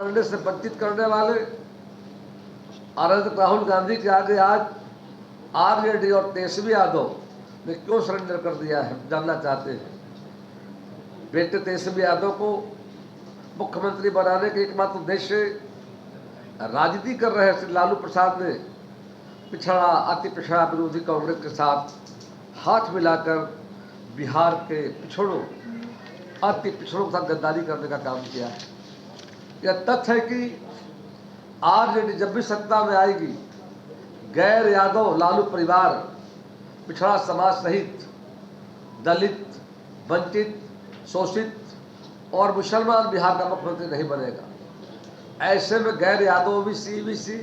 करने से वंचित करने वाले राहुल गांधी के आगे आज आरजेडी और तेजस्वी यादव ने क्यों सरेंडर कर दिया है, जानना चाहते हैं। बेटे तेजस्वी यादव को मुख्यमंत्री बनाने के एकमात्र उद्देश्य राजनीति कर रहे श्री लालू प्रसाद ने पिछड़ा अति पिछड़ा विरोधी कांग्रेस के साथ हाथ मिलाकर बिहार के पिछड़ों अति पिछड़ों के साथ गद्दारी करने का काम किया है। यह तथ्य है कि आरजेडी जब भी सत्ता में आएगी, गैर यादव लालू परिवार पिछड़ा समाज सहित दलित, वंचित, शोषित और मुसलमान बिहार का मुख्यमंत्री नहीं बनेगा। ऐसे में गैर यादव ओबीसी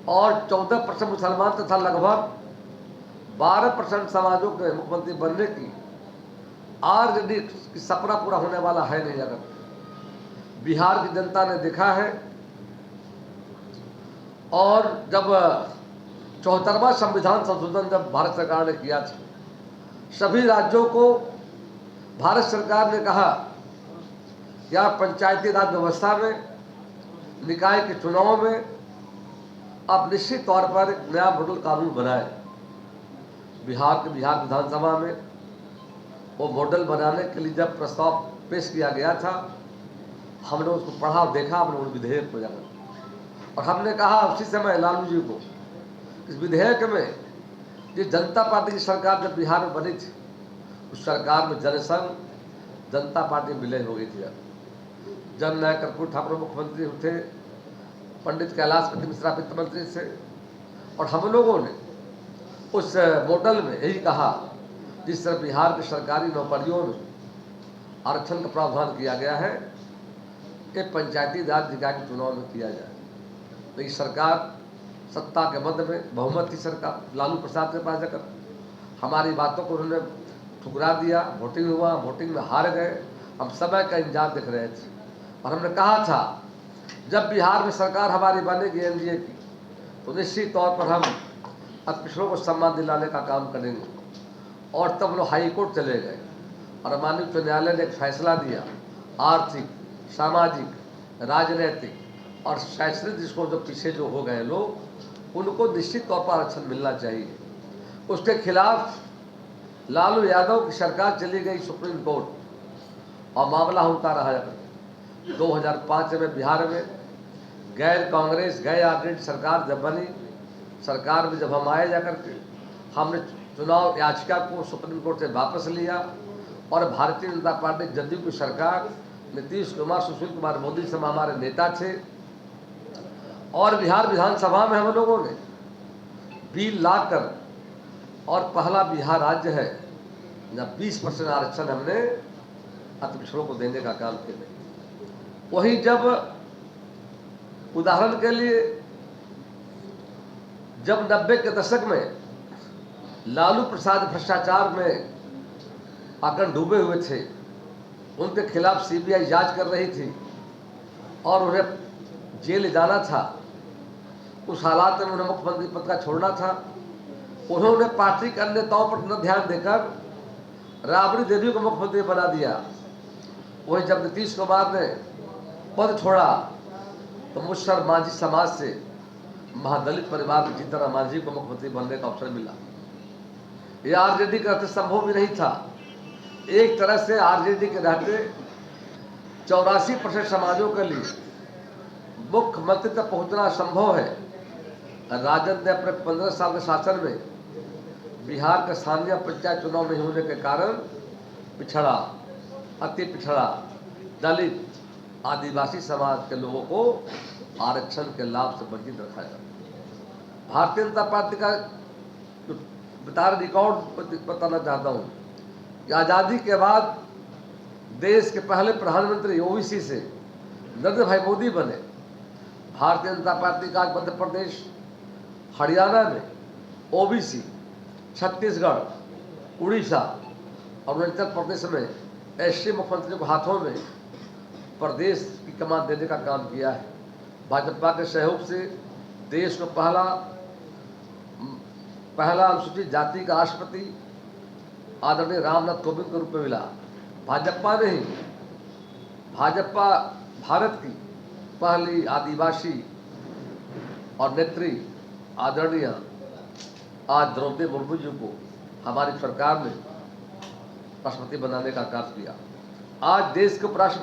और 14% मुसलमान तथा लगभग 12% समाजों के मुख्यमंत्री बनने की आरजेडी की सपना पूरा होने वाला है नहीं। अगर बिहार की जनता ने देखा है और जब 74वां संविधान संशोधन जब भारत सरकार ने किया था, सभी राज्यों को भारत सरकार ने कहा कि आप पंचायती राज व्यवस्था में, निकाय के चुनाव में आप निश्चित तौर पर एक नया मॉडल कानून बनाए। बिहार विधानसभा में वो मॉडल बनाने के लिए जब प्रस्ताव पेश किया गया था, हमने उसको पढ़ा और देखा, हमने उस विधेयक को जाकर, और हमने कहा उसी समय लालू जी को, इस विधेयक में जिस जनता पार्टी की सरकार जब बिहार में बनी थी, उस सरकार में जनसंघ जनता पार्टी विलय हो गई थी। जन नायक कर्पूर ठाकुर मुख्यमंत्री थे, पंडित कैलाश पति मिश्रा वित्त मंत्री थे, और हम लोगों ने उस मॉडल में यही कहा जिस तरह बिहार की सरकारी नौकरियों में आरक्षण का प्रावधान किया गया है, ये पंचायती राज निकाय के चुनाव में किया जाए। तो ये सरकार सत्ता के मध्य में बहुमत की सरकार लालू प्रसाद के पास जाकर हमारी बातों को उन्होंने ठुकरा दिया। वोटिंग हुआ, वोटिंग में हार गए। हम समय का इंतजार देख रहे थे और हमने कहा था जब बिहार में सरकार हमारी बनेगी एनडीए की, तो निश्चित तौर पर हम पिछड़ों को सम्मान दिलाने का काम करेंगे। और तब लोग हाई कोर्ट चले गए और माननीय उच्च न्यायालय ने एक फैसला दिया, आर्थिक, सामाजिक, राजनीतिक और शैक्षणिक दृष्टिकोण जो पीछे जो हो गए लोग, उनको निश्चित तौर पर आरक्षण मिलना चाहिए। उसके खिलाफ लालू यादव की सरकार चली गई सुप्रीम कोर्ट और मामला होता रहा। 2005 में बिहार में गैर कांग्रेस गैर आरजेडी सरकार जब बनी, सरकार में जब हम आए जाकर के हमने चुनाव याचिका को सुप्रीम कोर्ट से वापस लिया और भारतीय जनता पार्टी जदयू की सरकार, नीतीश कुमार, सुशील कुमार मोदी सब हमारे नेता थे, और बिहार विधानसभा में हम लोगों ने बिल लाकर और पहला बिहार राज्य है जब 20% आरक्षण हमने अति पिछड़ों को देने का काम किया। वही जब उदाहरण के लिए जब 90 के दशक में लालू प्रसाद भ्रष्टाचार में आकर डूबे हुए थे, उनके खिलाफ सीबीआई जांच कर रही थी और उन्हें जेल जाना था। उस हालात में उन्हें मुख्यमंत्री पद का छोड़ना था। उन्होंने पार्टी के अन्य नेताओं पर न ध्यान देकर राबड़ी देवी को मुख्यमंत्री बना दिया। वही जब नीतीश कुमार ने पद छोड़ा तो मुसहर मांझी समाज से महादलित परिवार में जीतन राम मांझी को मुख्यमंत्री बनने का अवसर मिला। यह आरजेडी का रहते संभव भी नहीं था। एक तरह से आरजेडी के रहते 84% समाजों के लिए मुख्यमंत्री तक पहुंचना संभव है। राजद ने अपने 15 साल के शासन में बिहार के स्थानीय पंचायत चुनाव नहीं होने के कारण पिछड़ा, अति पिछड़ा, दलित, आदिवासी समाज के लोगों को आरक्षण के लाभ से वंचित रखा जाता। भारतीय जनता पार्टी का बता रिकॉर्ड बताना चाहता हूँ कि आज़ादी के बाद देश के पहले प्रधानमंत्री ओबीसी से नरेंद्र भाई मोदी बने। भारतीय जनता पार्टी का मध्य प्रदेश, हरियाणा में ओबीसी, छत्तीसगढ़, उड़ीसा और अरुणाचल प्रदेश में एससी मुख्यमंत्री को हाथों में प्रदेश की कमान देने का काम किया है। भाजपा के सहयोग से देश को पहला अनुसूचित जाति का राष्ट्रपति आदरणीय रामनाथ कोविंद के रूप में मिला। भाजपा ने ही, भाजपा भारत की पहली आदिवासी और नेत्री आदरणीय आज द्रौपदी मुर्मू जी को हमारी सरकार ने राष्ट्रपति बनाने का कार्य किया। आज देश के उपराष्ट्रपति